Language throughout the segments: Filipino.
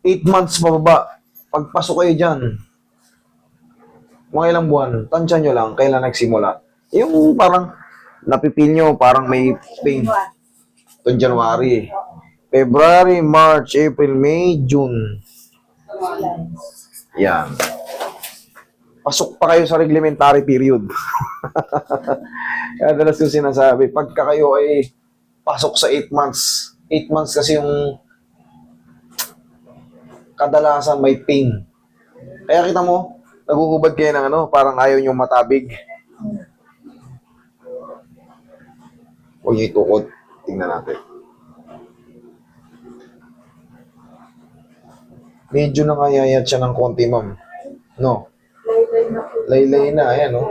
8 months pababa. Pagpasok kayo dyan, mga ilang buwan, tansya nyo lang, kailan nagsimula. Yung parang, napipil nyo, parang may pain. Ito January, February, March, April, May, June. Yan. Pasok pa kayo sa reglementary period. Kaya dalas yung sinasabi, pagka kayo ay pasok sa 8 months, 8 months kasi yung kadalasan may pain. Kaya kita mo, naguhubad kayo ng ano, parang ayaw nyo matabig. Huwag nyo itukod. Tingnan natin. Medyo nakayayat siya ng konti, ma'am. No? Laylay na, ayan, no?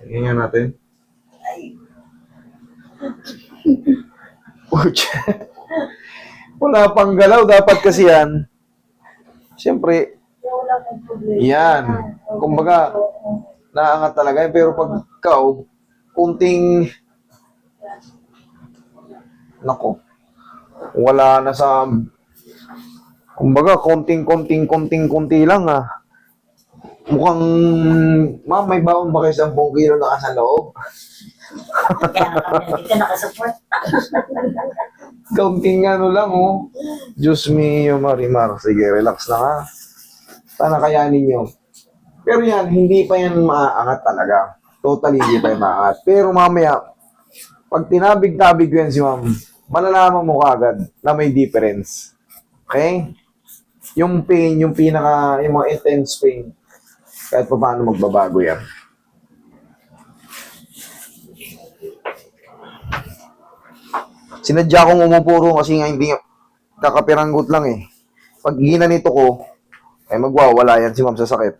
Tingnan natin. Wala pang galaw. Dapat kasi yan. Siyempre, yan. Kumbaga, naangat talaga. Pero pag ikaw, kunting, nako, wala na sa, kumbaga, konti lang, ah. Mukhang, ma'am, may baon ba kayo 10 kilo na nasa loob? Kaya hindi ka nakasupport. Kaunting ano lang, oh. Diyos mio, Marimar. Sige, relax na, ha. Sana kayanin nyo. Pero yan, hindi pa yan maaangat talaga. Totally hindi pa yan maaangat. Pero mamaya, pag tinabig-tabig ko yan si ma'am, malalaman mo kagad na may difference. Okay? Yung pain, yung mga intense pain, kahit pa paano magbabago yan. Sinadya kong umupuro kasi nga hindi kakapiranggot lang eh. Pag ginanito ko, ay magwawala yan si ma'am sa sakit.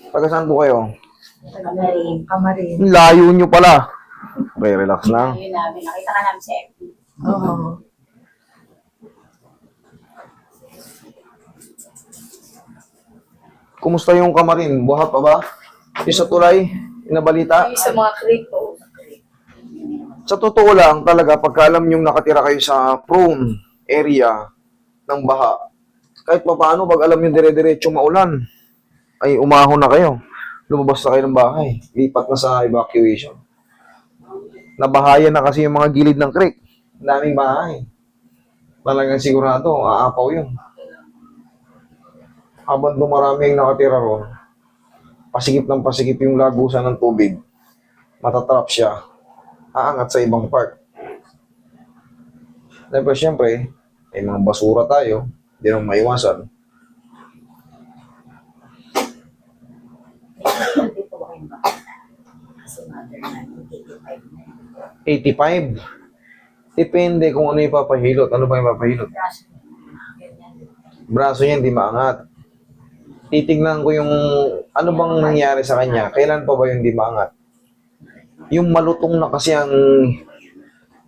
Taga saan po kayo? Kamarin. Layo nyo pala. Okay, relax lang. Ayun namin. Nakita ka namin sa FB. Oo. Kumusta yung Kamarin? Buhat pa ba? Yung sa tulay? Yung nabalita? Sa mga crypto. Sa totoo lang, talaga, pagka alam nyong nakatira kayo sa prone area ng baha, kahit pa paano, pag alam yung dire-diretso maulan, ay umahon na kayo. Lumabas na kayo ng bahay. Lipat na sa evacuation. Nabahayan na kasi yung mga gilid ng creek. Daming bahay. Talagang sigurado, aapaw yun. Habang dumarami yung nakatira ron, pasikip ng pasikip yung lagusan ng tubig, matatrap siya, aangat sa ibang part. Dahil siyempre, may mga basura tayo, hindi naman maiwasan. Dito ba kayo ba? Kasi mother namin, 85 na. 85. Depende kung ano yung papahilot. Ano ba yung papahilot? Braso niya hindi maangat. Titignan ko yung ano bang nangyari sa kanya. Kailan pa ba yung hindi maangat? Yung malutong na kasi ang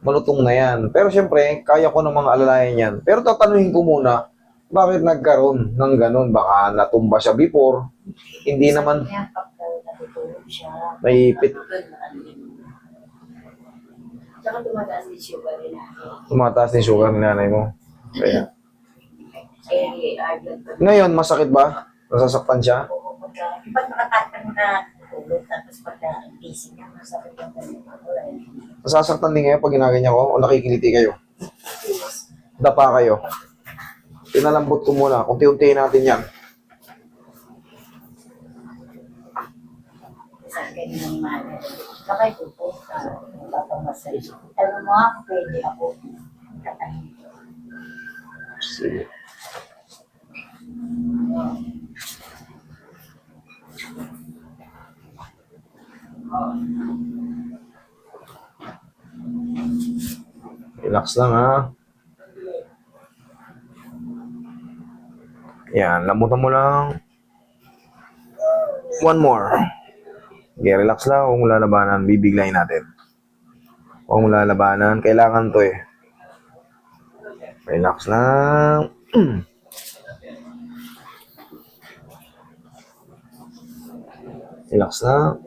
malutong na yan. Pero siyempre, kaya ko namang alalayan yan. Pero tatanungin ko muna, bakit nagkaroon ng ganun? Baka natumba siya before. Hindi naman Kaya kapag natutulog siya. may pit. Tsaka tumataas din sugar din natin. Tumataas ni sugar ni nanay mo. Kaya. Argent pa. Ngayon, masakit ba? Nasasaktan siya? Oo, pag nakatatang na tulog, tapos pagka gising niya, masakit yung ganyan. Nasasaktan din kayo pag ginaganyan ko o nakikiliti kayo? Dapa kayo. Pinalambot ko muna. Unti-untiin natin yan. Sa ganyan ng mother. Bakit po, papamasay. Alam mo ako, pwede ako katahin. Sige. Relax lang, ha. Yan, lambutan mo lang. One more. Okay, relax lang. Huwag mo lalabanan. Bibiglayin natin. Huwag mo lalabanan. Kailangan to eh. Relax lang. Relax lang.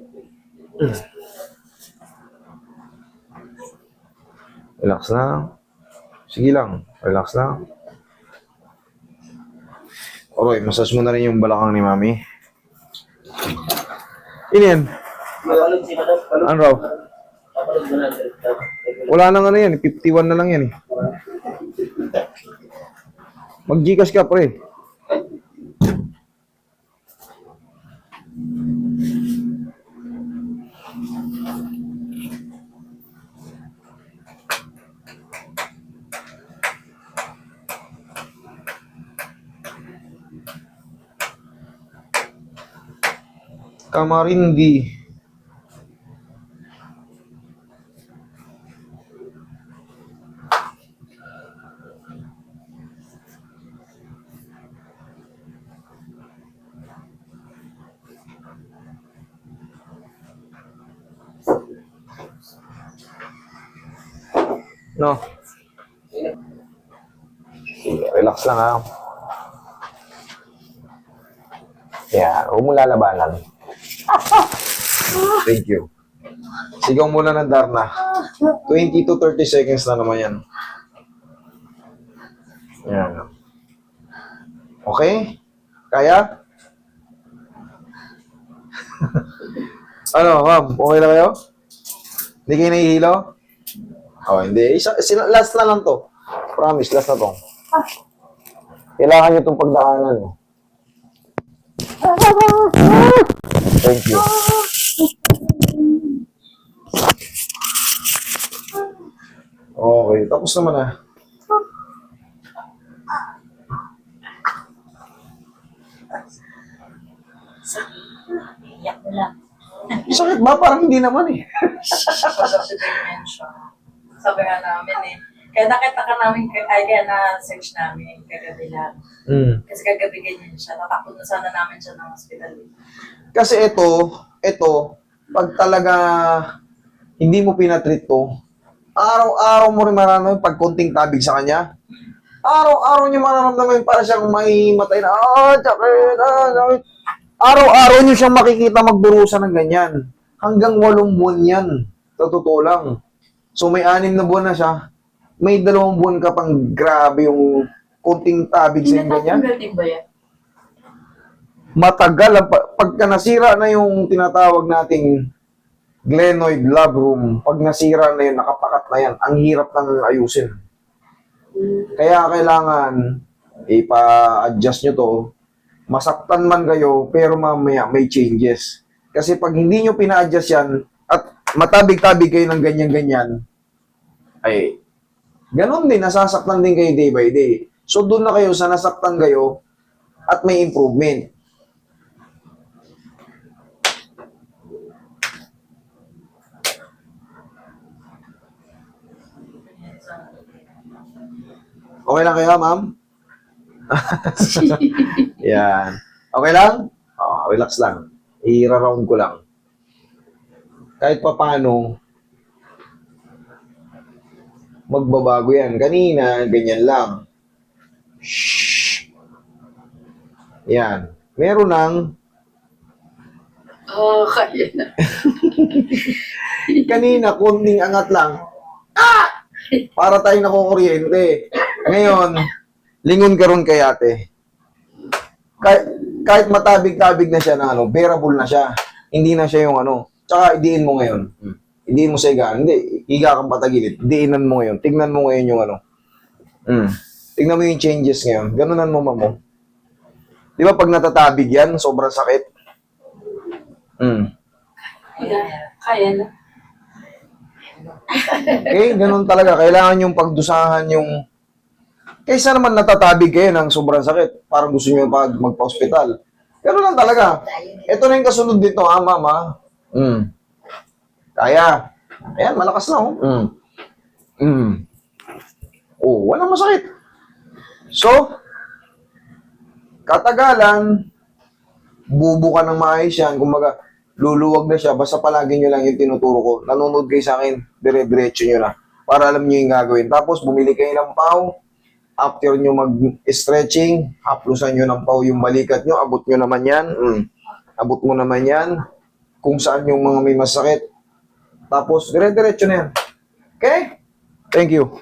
Relax lang. Sige lang. Relax lang. Okay, massage mo na rin yung balakang ni Mami. Yan. Ano raw? Wala nang ano yan. 51 na lang yan eh. Mag-Gcash ka, pre. Kamarindi. No. Sige, relax lang ha. Yan, huwag mo lalabanan. Thank you. Sigaw muna ng Darna. 20 to 30 seconds na naman yan. Yan. Okay? Kaya? Ano, ma'am? Okay na kayo? Hindi kayo nahihilo? Oh, hindi. Last na lang to. Promise, last na to. Kailangan nyo itong pagdaanan. Thank you. Okay, tapos naman na. Iyak mo lang. Sakit ba? Parang hindi naman eh. Pagkasin yan siya. Sabi nga namin eh. Kaya nakita ka namin, kaya na-search namin kagabi lang. Kasi kagabi ganyan siya. Natakot na sana namin siya ng hospital. Kasi ito, pag talaga hindi mo pinatreat to, araw-araw mo rin mararamdaman pag konting tabig sa kanya. Araw-araw niya mararamdaman para siyang may matay na, sakit. Araw-araw niyo siyang makikita magdurusa ng ganyan. Hanggang 8 buwan yan. Sa totoo lang. So may 6 na buwan na siya. May 2 buwan ka pang grabe yung konting tabig sa yung ganyan. Natatanggal din ba yan? Matagal. Pagka nasira na yung tinatawag nating glenoid labrum, pag nasira na yun, nakapakat na yan, ang hirap nang ayusin. Kaya kailangan ipa-adjust nyo to. Masaktan man kayo, pero mamaya may changes. Kasi pag hindi nyo pina-adjust yan, at matabig-tabig kayo ng ganyan-ganyan, ay, ganun din, nasasaktan din kayo day by day. So, doon na kayo sa nasaktan kayo, at may improvement. Okay lang kayo, ma'am? Yan. Okay lang? Oh, relax lang. I-round ko lang. Kahit pa paano, magbabago yan. Kanina, ganyan lang. Shhh. Yan. Meron ng Kaya na. kanina, kunting angat lang. Para tayong nakukuryente. Ngayon, lingon ka ron kay ate. Kahit matabig-tabig na siya na bearable na siya. Hindi na siya yung Tsaka idiin mo ngayon. Idiin mo sa higaan. Hindi, higa kang patagilid. Idiinan mo ngayon. Tignan mo ngayon yung Tignan mo yung changes ngayon. Ganunan mo, mamo. Di ba pag natatabig yan, sobrang sakit? Kaya na. Okay, ganun talaga. Kailangan yung pagdusahan yung... Kaysa naman natatabig kayo ng sobrang sakit, parang gusto nyo magpa-hospital. Ganun lang talaga. Ito na yung kasunod dito, mama. Kaya. Ayan, malakas na, Oh, walang masakit. So, katagalan, bubuka ng maayos yan. Kumbaga, luluwag na siya. Basta palagi nyo lang yung tinuturo ko. Nanonood kayo sa akin, dire-diretso nyo na. Para alam nyo yung gagawin. Tapos, bumili kayo ng pau. After nyo mag-stretching, haplusan nyo ng pau yung balikat nyo. Abot nyo naman yan. Abot mo naman yan. Kung saan yung mga may masakit. Tapos, dire-diretso na yan. Okay? Thank you.